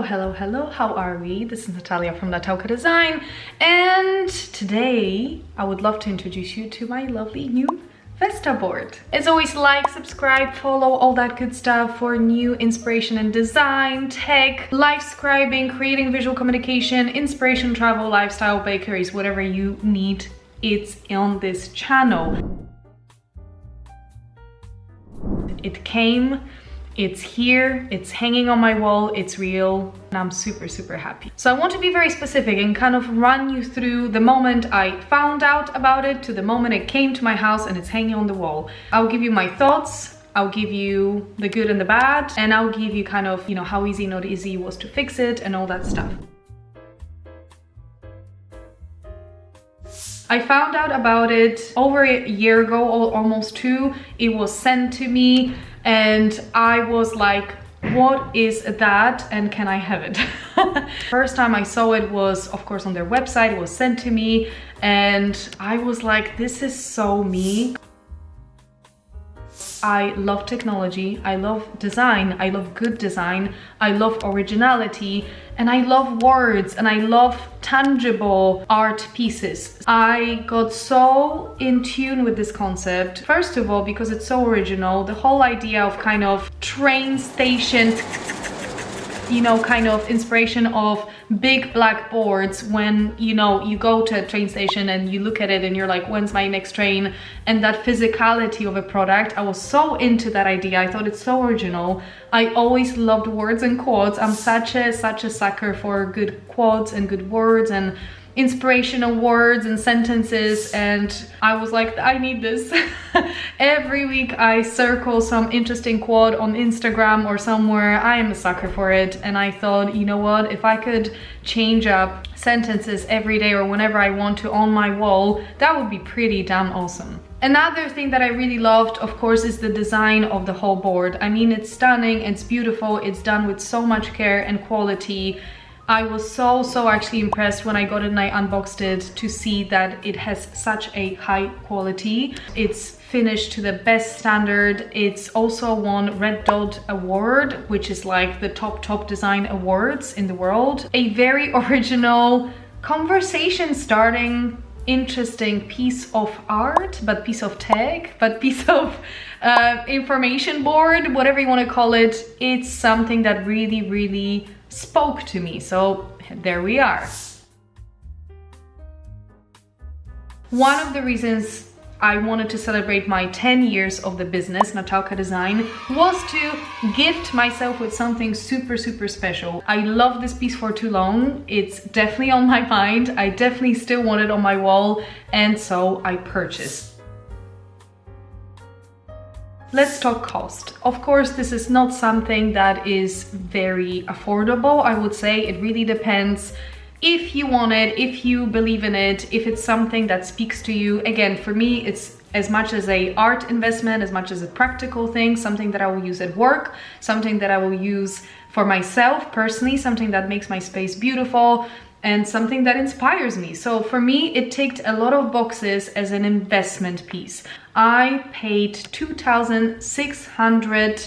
Hello, how are we? This is Natalia from Natalka Design, and today I would love to introduce you to my lovely new Vestaboard. As always, like, subscribe, follow, all that good stuff for new inspiration in design, tech, life scribing, creating visual communication, inspiration, travel, lifestyle, bakeries, whatever you need, it's on this channel. It came, it's here, it's hanging on my wall, it's real, and I'm super happy. So I want to be very specific and kind of run you through the moment I found out about it to the moment it came to my house and it's hanging on the wall. I'll give you my thoughts, I'll give you the good and the bad, and I'll give you kind of, how easy, not easy it was to fix it and all that stuff. I found out about it over a year ago, or almost two. It was sent to me and I was like, what is that and can I have it? First time I saw it was, of course, on their website. It was sent to me and I was like, this is so me. I love technology, I love design, I love good design, I love originality, and I love words, and I love tangible art pieces. I got so in tune with this concept, first of all, because it's so original. The whole idea of kind of train station, kind of inspiration of big black boards when you go to a train station and you look at it and you're like, when's my next train? And that physicality of a product, I was so into that idea. I thought it's so original. I always loved words and quotes. I'm such a sucker for good quotes and good words and inspirational words and sentences, and I was like, I need this. Every week I circle some interesting quote on Instagram or somewhere. I am a sucker for it, and I thought, you know what, if I could change up sentences every day or whenever I want to on my wall, that would be pretty damn awesome. Another thing that I really loved, of course, is the design of the whole board. I mean, it's stunning, it's beautiful, it's done with so much care and quality. I was so actually impressed when I got it and I unboxed it to see that it has such a high quality. It's finished to the best standard. It's also won Red Dot Award, which is like the top design awards in the world. A very original, conversation starting, interesting piece of art, but piece of tech, but piece of information board, whatever you want to call it. It's something that really spoke to me, so there we are. One of the reasons I wanted to celebrate my 10 years of the business, Natalka Design, was to gift myself with something super special. I love this piece for too long. It's definitely on my mind. I definitely still want it on my wall, and so I purchased. Let's talk cost. Of course, this is not something that is very affordable. I would say it really depends if you want it, if you believe in it, if it's something that speaks to you. Again, for me, it's as much as an art investment, as much as a practical thing, something that I will use at work, something that I will use for myself personally, something that makes my space beautiful, and something that inspires me. So for me, it ticked a lot of boxes as an investment piece. I paid 2,600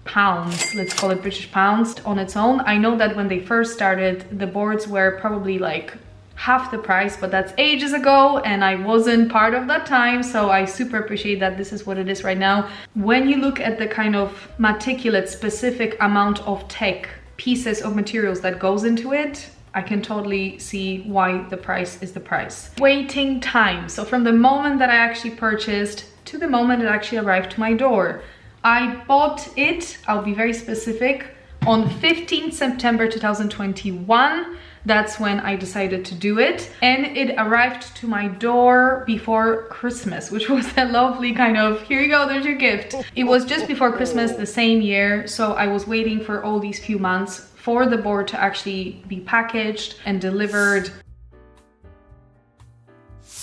pounds, let's call it British pounds, on its own. I know that when they first started, the boards were probably like half the price, but that's ages ago and I wasn't part of that time, so I super appreciate that this is what it is right now. When you look at the kind of meticulous, specific amount of tech, pieces of materials that goes into it, I can totally see why the price is the price. Waiting time. So from the moment that I actually purchased to the moment it actually arrived to my door. I bought it, I'll be very specific, on 15th September 2021. That's when I decided to do it. And it arrived to my door before Christmas, which was a lovely kind of, here you go, there's your gift. It was just before Christmas the same year, so I was waiting for all these few months for the board to actually be packaged and delivered.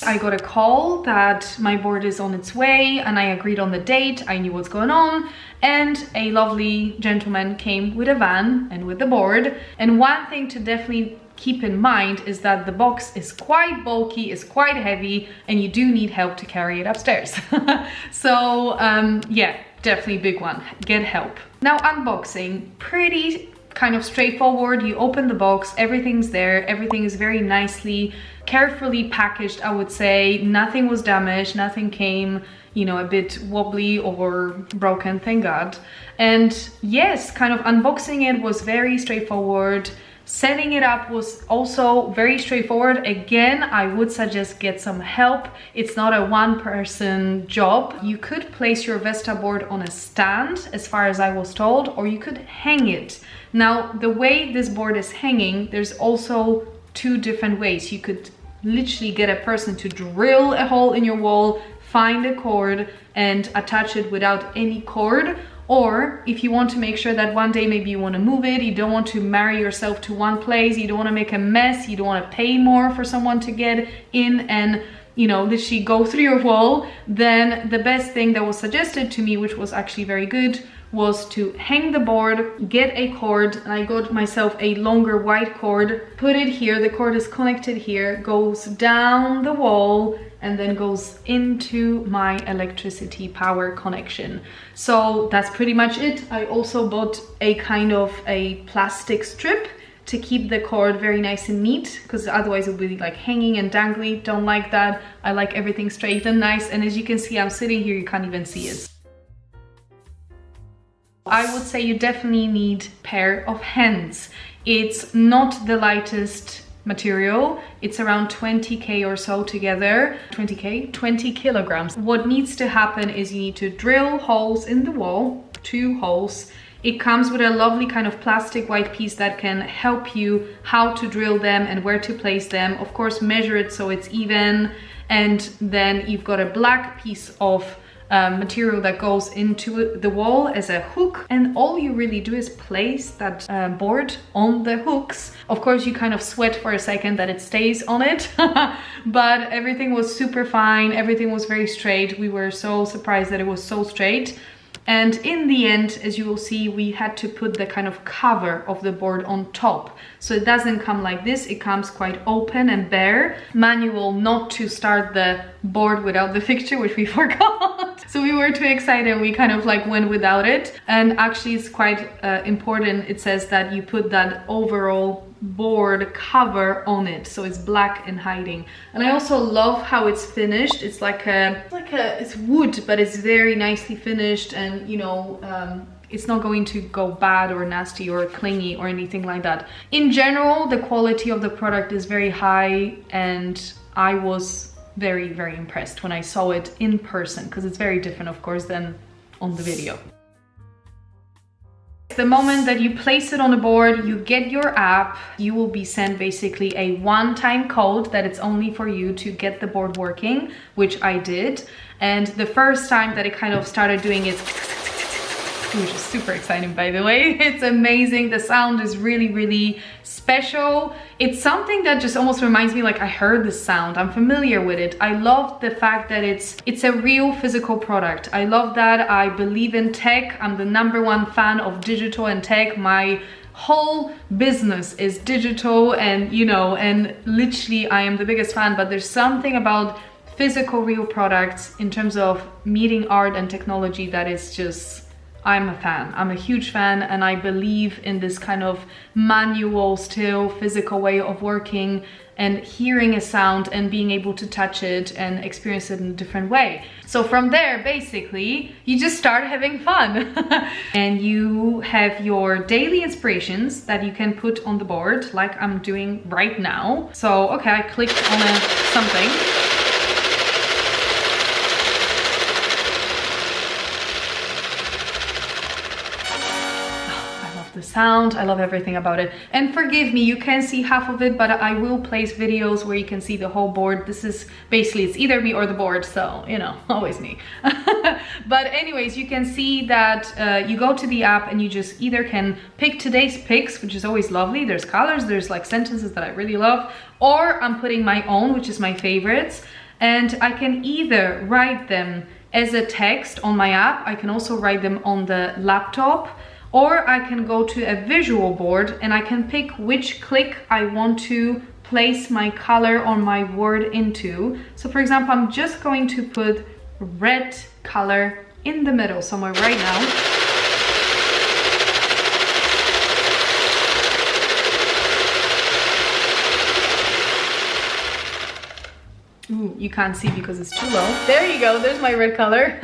I got a call that my board is on its way and I agreed on the date. I knew what's going on, and a lovely gentleman came with a van and with the board. And one thing to definitely keep in mind is that the box is quite bulky, is quite heavy, and you do need help to carry it upstairs. So yeah, definitely big one, get help. Now unboxing, pretty kind of straightforward. You open the box, everything's there, everything is very nicely, carefully packaged, I would say. Nothing was damaged, nothing came, you know, a bit wobbly or broken, thank God. And yes, kind of unboxing it was very straightforward. Setting it up was also very straightforward. Again, I would suggest get some help. It's not a one-person job. You could place your Vestaboard on a stand, as far as I was told, or you could hang it. Now, the way this board is hanging, there's also two different ways. You could literally get a person to drill a hole in your wall, find a cord, and attach it without any cord. Or if you want to make sure that one day maybe you want to move it, you don't want to marry yourself to one place, you don't want to make a mess, you don't want to pay more for someone to get in and, you know, literally go through your wall, then the best thing that was suggested to me, which was actually very good, was to hang the board, get a cord, and I got myself a longer white cord, put it here, the cord is connected here, goes down the wall, and then goes into my electricity power connection. So that's pretty much it. I also bought a kind of a plastic strip to keep the cord very nice and neat, because otherwise it would be like hanging and dangly. Don't like that. I like everything straight and nice. And as you can see, I'm sitting here, you can't even see it. I would say you definitely need a pair of hands. It's not the lightest material. It's around 20k or so together. 20 kilograms. What needs to happen is you need to drill holes in the wall, 2 holes. It comes with a lovely kind of plastic white piece that can help you how to drill them and where to place them. Of course, measure it so it's even. And then you've got a black piece of material that goes into the wall as a hook, and all you really do is place that board on the hooks. Of course, you kind of sweat for a second that it stays on it, but everything was super fine, everything was very straight. We were so surprised that it was so straight. And in the end, as you will see, we had to put the kind of cover of the board on top. So it doesn't come like this, it comes quite open and bare. Manual not to start the board without the fixture, which we forgot. So we were too excited, we kind of like went without it. And actually it's quite important, it says that you put that overall board cover on it, so it's black and hiding. And I also love how it's finished. It's it's wood, but it's very nicely finished, and you know, it's not going to go bad or nasty or clingy or anything like that. In general, the quality of the product is very high, and I was very, very impressed when I saw it in person, because it's very different, of course, than on the video. The moment that you place it on the board, you get your app, you will be sent basically a one-time code that it's only for you to get the board working, which I did. And the first time that it kind of started doing its, which is super exciting, by the way. It's amazing. The sound is really, really special. It's something that just almost reminds me like I heard this sound. I'm familiar with it. I love the fact that it's a real physical product. I love that. I believe in tech. I'm the #1 fan of digital and tech. My whole business is digital, and you know, and literally I am the biggest fan, but there's something about physical real products in terms of meeting art and technology that is just, I'm a fan. I'm a huge fan, and I believe in this kind of manual, still physical way of working and hearing a sound and being able to touch it and experience it in a different way. So from there, basically, you just start having fun. And you have your daily inspirations that you can put on the board, like I'm doing right now. So, okay, I clicked on something. The sound, I love everything about it. And forgive me, you can see half of it, but I will place videos where you can see the whole board. This is basically, it's either me or the board, so you know, always me. But anyways, you can see that you go to the app and you just either can pick today's picks, which is always lovely. There's colors, there's like sentences that I really love, or I'm putting my own, which is my favorites, and I can either write them as a text on my app. I can also write them on the laptop, or I can go to a visual board and I can pick which click I want to place my color on my word into. So for example, I'm just going to put red color in the middle somewhere right now. Ooh, you can't see because it's too low. There you go, there's my red color.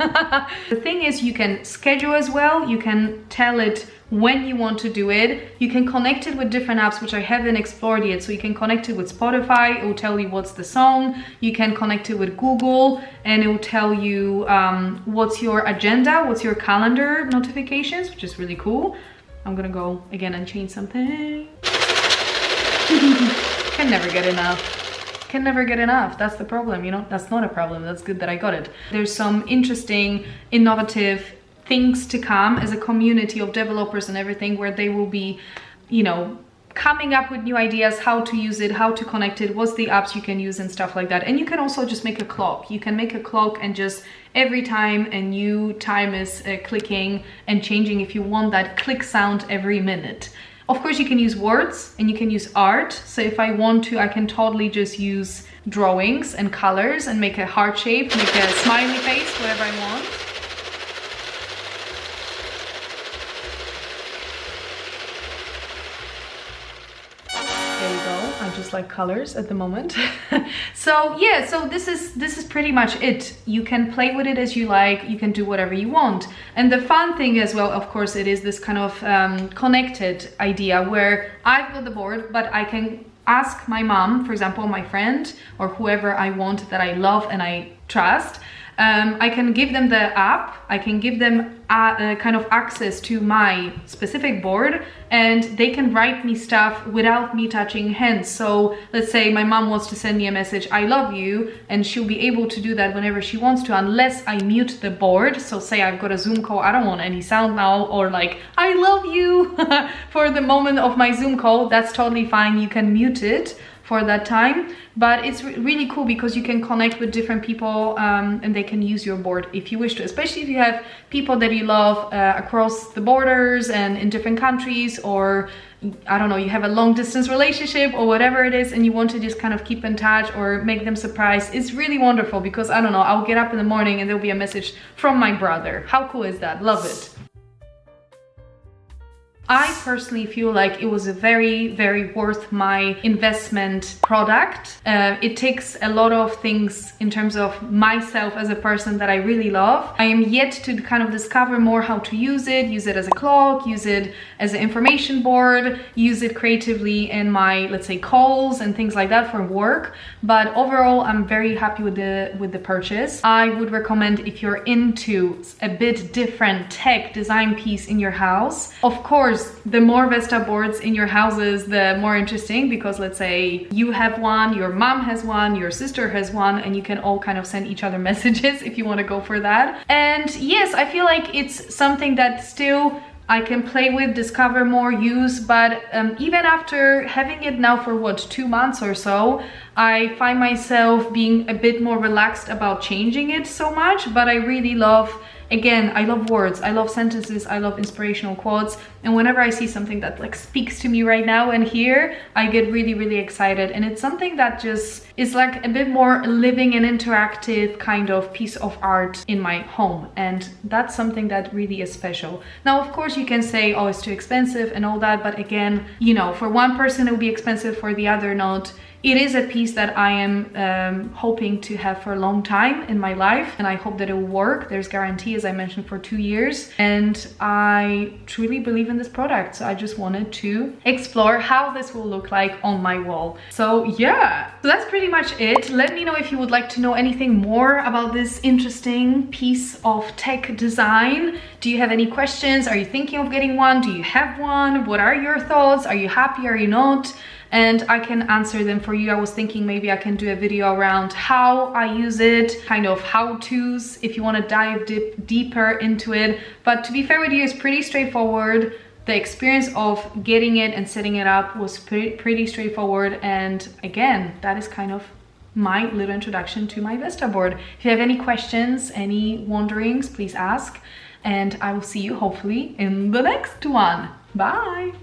The thing is, you can schedule as well. You can tell it when you want to do it. You can connect it with different apps, which I haven't explored yet. So you can connect it with Spotify, it will tell you what's the song. You can connect it with Google and it will tell you what's your agenda, what's your calendar notifications, which is really cool. I'm gonna go again and change something. Can never get enough. Can never get enough. That's the problem, you know. That's not a problem. That's good that I got it. There's some interesting, innovative things to come as a community of developers and everything, where they will be, you know, coming up with new ideas, how to use it, how to connect it, what's the apps you can use and stuff like that. And you can also just make a clock. You can make a clock and just every time a new time is clicking and changing, if you want that click sound every minute. Of course, you can use words and you can use art. So if I want to, I can totally just use drawings and colors and make a heart shape, make a smiley face, whatever I want. There you go. I just like colors at the moment. So yeah, so this is pretty much it. You can play with it as you like. You can do whatever you want. And the fun thing as well, of course, it is this kind of connected idea where I've got the board, but I can ask my mom, for example, my friend, or whoever I want that I love and I trust. I can give them the app, I can give them kind of access to my specific board, and they can write me stuff without me touching hands. So let's say my mom wants to send me a message, I love you, and she'll be able to do that whenever she wants to, unless I mute the board. So say I've got a Zoom call, I don't want any sound now, or like, I love you for the moment of my Zoom call, that's totally fine. You can mute it for that time, but it's really cool because you can connect with different people and they can use your board if you wish to, especially if you have people that you love across the borders and in different countries, or I don't know, you have a long distance relationship or whatever it is and you want to just kind of keep in touch or make them surprised. It's really wonderful because I don't know, I'll get up in the morning and there'll be a message from my brother. How cool is that? Love it. I personally feel like it was a very, very worth my investment product. It takes a lot of things in terms of myself as a person that I really love. I am yet to kind of discover more how to use it as a clock, use it as an information board, use it creatively in my, let's say, calls and things like that for work. But overall, I'm very happy with the purchase. I would recommend if you're into a bit different tech design piece in your house. Of course, the more Vesta boards in your houses, the more interesting, because let's say you have one, your mom has one, your sister has one, and you can all kind of send each other messages if you want to go for that. And yes, I feel like it's something that still I can play with, discover more, use, but even after having it now for what, 2 months or so, I find myself being a bit more relaxed about changing it so much. But I really love, again, I love words, I love sentences, I love inspirational quotes, and whenever I see something that like speaks to me right now and here, I get really, really excited. And it's something that just is like a bit more living and interactive kind of piece of art in my home, and that's something that really is special. Now, of course, you can say, oh, it's too expensive and all that, but again, you know, for one person it will be expensive, for the other not. It is a piece that I am hoping to have for a long time in my life, and I hope that it will work. There's guarantee, as I mentioned, for 2 years, and I truly believe in this product. So I just wanted to explore how this will look like on my wall. So yeah, so that's pretty much it. Let me know if you would like to know anything more about this interesting piece of tech design. Do you have any questions? Are you thinking of getting one? Do you have one? What are your thoughts? Are you happy? Are you not? And I can answer them for you. I was thinking maybe I can do a video around how I use it, kind of how-tos if you want to dive deeper into it. But to be fair with you, it's pretty straightforward. The experience of getting it and setting it up was pretty straightforward. And again, that is kind of my little introduction to my Vestaboard. If you have any questions, any wonderings, please ask. And I will see you hopefully in the next one. Bye!